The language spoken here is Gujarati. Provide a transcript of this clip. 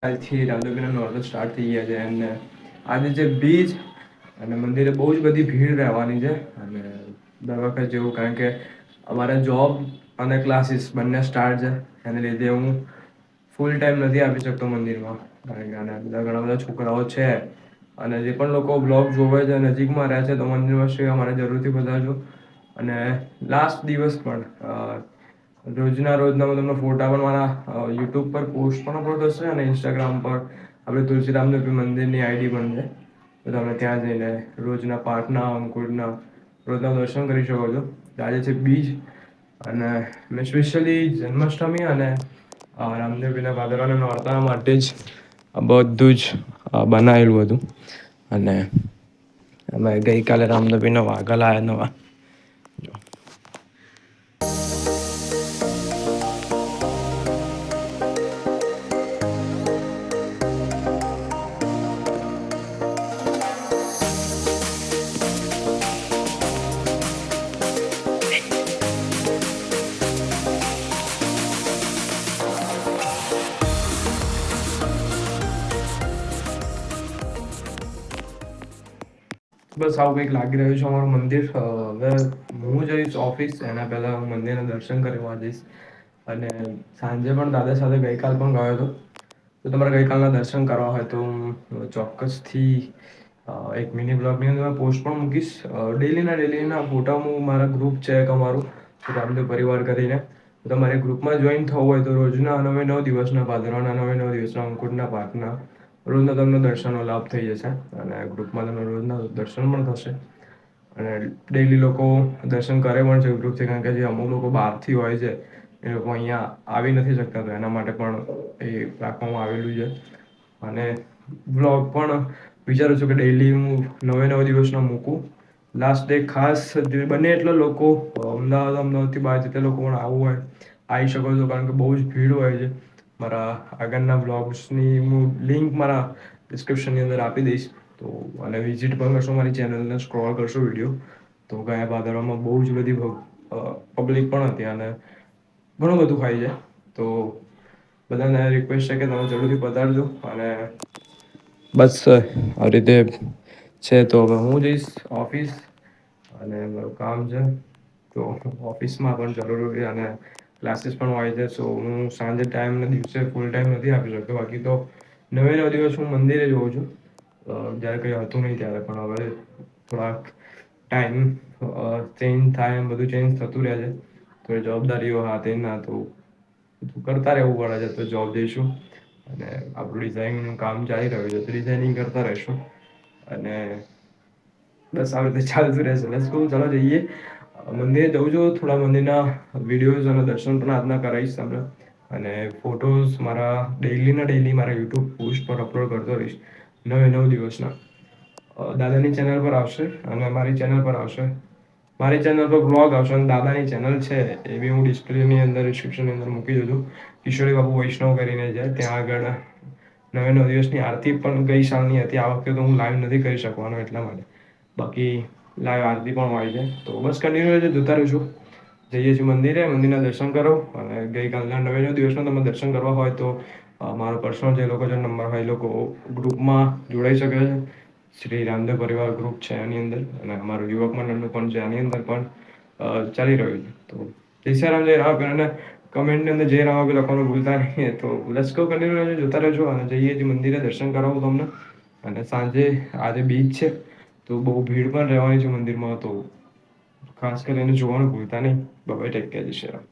આજથી રામદેવપીરના નોરતો સ્ટાર્ટ થઈ ગયા છે અને આજે જે બીજ અને મંદિરે બહુ જ બધી ભીડ રહેવાની છે અને દર વખત જેવું, કારણ કે અમારે જોબ અને ક્લાસીસ બંને સ્ટાર્ટ છે. એને લીધે હું ફૂલ ટાઈમ નથી આપી શકતો મંદિરમાં, કારણ કે આના બધા ઘણા બધા છોકરાઓ છે અને જે પણ લોકો બ્લોગ જોવે છે નજીકમાં રહે છે તો મંદિરમાં શ્રી અમારે જરૂરથી બતાવજો. અને લાસ્ટ દિવસ પણ રોજના રોજના હું તમને ફોટા પણ મારા યુટ્યુબ પર પોસ્ટ પણ અપલોડ થશે અને ઇન્સ્ટાગ્રામ પર આપણે તુલસીરામદેવ મંદિરની આઈડી પણ છે, તો તમે ત્યાં જઈને રોજના પાઠના અંકુરના રોજના દર્શન કરી શકો છો. આજે છે બીજ અને મેં સ્પેશિયલી જન્માષ્ટમી અને રામદેવપીરના ભાદરવાના નોરતા માટે જ બધું જ બનાવેલું હતું. અને અમે ગઈકાલે રામદેવપીરના વાઘા લાવ્યા નવા. બસ આવું કંઈક લાગી રહ્યું છે અમારું મંદિર. હવે હું જઈશ ઓફિસ, એના પહેલાં હું મંદિરના દર્શન કરવા જઈશ. અને સાંજે પણ દાદા સાથે ગઈકાલ પણ ગયો હતો. તો તમારે ગઈકાલના દર્શન કરવા હોય તો હું ચોક્કસથી એક મિની બ્લોગની અંદર પોસ્ટ પણ મૂકીશ. ડેલીના ફોટા હું મારા ગ્રુપ છે એક અમારું રામદેવ પરિવાર કરીને, તો તમારે ગ્રુપમાં જોઈન થવું હોય તો રોજના 9 દિવસના ભાદરવાના 9 દિવસના અંકુરના પાઠના રોજના તમને દર્શનનો લાભ થઈ જશે અને ગ્રુપમાં તમને રોજના દર્શન પણ થશે. અને ડેઈલી લોકો દર્શન કરે પણ છે ગ્રુપથી, કારણ કે જે અમુક લોકો બહારથી હોય છે એ લોકો અહીંયા આવી નથી શકતા, તો એના માટે પણ એ રાખવામાં આવેલું છે. અને બ્લોગ પણ વિચારું છું કે ડેઈલી હું 9 દિવસના મૂકું. લાસ્ટ ડે ખાસ જે બને એટલા લોકો અમદાવાદથી બહાર જતા લોકો પણ આવવું હોય આવી શકો છો, કારણ કે બહુ જ ભીડ હોય છે. મારા આગળના બ્લોગ્સની હું લિંક મારા ડિસ્ક્રિપ્શનની અંદર આપી દઈશ. તો અને વિઝિટ પણ કરશો મારી ચેનલને, સ્ક્રોલ કરશો વિડીયો, તો ગયા ભાદરવામાં બહુ જ બધી પબ્લિક પણ હતી અને ઘણું બધું ખાય છે. તો બધાને રિક્વેસ્ટ છે કે તમે જરૂરથી પધારજો. અને બસ આવી રીતે છે. તો હવે હું જઈશ ઓફિસ અને મારું કામ છે, તો ઓફિસમાં પણ જરૂરી અને ક્લાસીસ પણ હોય છે. સો હું સાંજે ટાઈમને દિવસે ફૂલ ટાઈમ નથી આપી શકતો. બાકી તો 9 દિવસ હું મંદિરે જ હોઉં છું. જ્યારે કંઈ હતું નહીં ત્યારે, પણ હવે થોડાક ટાઈમ ચેન્જ થાય એમ બધું ચેન્જ થતું રહે છે. તો એ જવાબદારીઓ હાથે ના તો કરતા રહેવું પડે છે. તો જોબ જઈશું અને આપણું ડિઝાઇનનું કામ ચાલી રહ્યું છે તો ડિઝાઇનિંગ કરતા રહીશું. અને બસ આવી રીતે ચાલતું રહેશે. લેટ્સ ગો, ચાલો જઈએ. મંદિરે જઉં છું, થોડા મંદિરના વિડીયોઝ અને દર્શન પણ આજના કરાવીશ તમને. અને ફોટોઝ મારા ડેઈલી મારા યુટ્યુબ પોસ્ટ પર અપલોડ કરતો રહીશ 9 દિવસના. દાદાની ચેનલ પર આવશે અને મારી ચેનલ પર આવશે. મારી ચેનલ પર બ્લોગ આવશે અને દાદાની ચેનલ છે એ બી હું ડિસ્પ્લેની અંદર ડિસ્ક્રિપ્શનની અંદર મૂકી દઉં છું. કિશોરી બાપુ વૈષ્ણવ કરીને છે, ત્યાં આગળ 9 દિવસની આરતી પણ ગઈ સાલની હતી. આ વખતે તો હું લાઈવ નથી કરી શકવાનો એટલા માટે, બાકી લાઈવ આરતી પણ હોય છે. તો બસ કન્ટિન્યુ જોતા રહેજો. જઈએ છીએ મંદિરે, મંદિરના દર્શન કરો. અને ગઈકાલના 9 દિવસના તમે દર્શન કરવા હોય તો મારો પર્સનલ જે લોકો જે નંબર હોય એ લોકો ગ્રુપમાં જોડાઈ શકે છે. શ્રી રામદેવ પરિવાર ગ્રુપ છે એની અંદર, અને અમારું યુવક મંડળનું પણ છે એની અંદર પણ ચાલી રહ્યું છે. તો જય શ્રી રામ, જય રામ. અને કમેન્ટની અંદર જય રામ લખવાનું ભૂલતા નહીં. તો લેટ્સ ગો, કન્ટિન્યુ જોતા રહેજો. અને જઈએ છીએ મંદિરે, દર્શન કરાવું તમને. અને સાંજે આજે બીચ છે તો બહુ ભીડ પણ રહેવાની છે મંદિરમાં, તો ખાસ કરીને જોવાનું ભૂલતા નહીં. બાય બાય, ટેક કેર, જય શ્રી રામ.